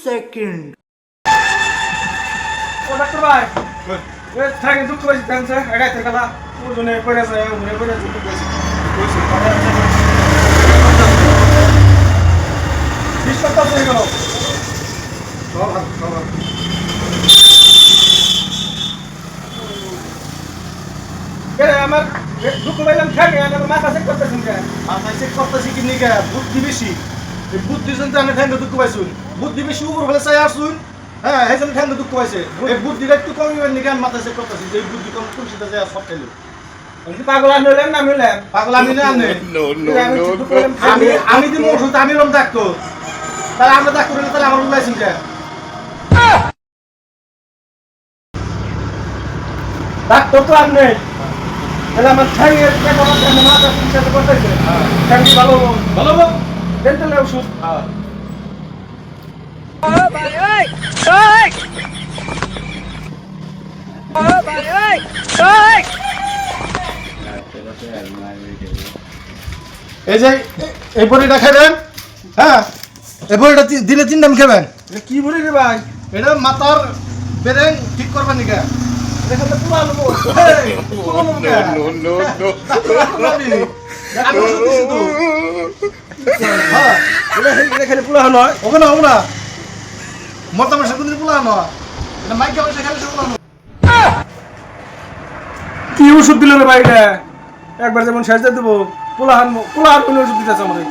second. ও doctor ভাই এ থাকে দুঃখ পাইছি ক্যান্সার একাই থেকে না ওজনে পড়ে যায় ওজনে পড়ে যায় দুঃখ পাইছি কইছি বিশ্বাস তো হয়ে গেল সব কে আমার দুঃখ পাইলাম থাকে আমার মাথা চেক করতেছেন কে মাথা চেক করতেছি কি নিকা বুদ্ধি বেশি এই বুদ্ধি শুনতে আমি ঠ্যাঙ্গে দুঃখ পাইছুন বুদ্ধি বেশি উপর ফেলে চাই আসুন হ্যাঁ এই জন্য ঠ্যাঙ্গে দুঃখ পাইছে এই বুদ্ধিটা একটু কমিবেন নিকা আমি মাথা চেক করতেছি যে এই বুদ্ধি কম খুশিতে যায় সব খেলো পাগল আনলেন না মিলেন পাগল আমি না আনে আমি আমি দিন ওষুধ আমি রম ডাক্তো তাহলে আমরা ডাক্তার হলে তাহলে আমার উল্লাইছেন কে ডাক্তার তো আর নেই তাহলে আমার ঠ্যাঙের মাথা চিকিৎসা করতেছে ঠ্যাঙ্গি ভালো ভালো ডেন্টালের ওষুধ এই যে এই বড়িটা খাবেন হ্যাঁ এই বড়িটা দিনে 3 টাইম খাবেন কি বলি রে ভাই এটা মাথার বেরেন ঠিক করবেন নিকা দেখা তো পুরো আলু খেলে পুরো নয় ওখানে হোক না মতা মাসে কোনদিন পোলা নয় এটা মাইকে মাসে খেলে সব পোলা কি ওষুধ দিল রে ভাই একবার যেমন শেষ দিয়ে দেবো পোলাহান ওষুধ দিতেছে আমাদের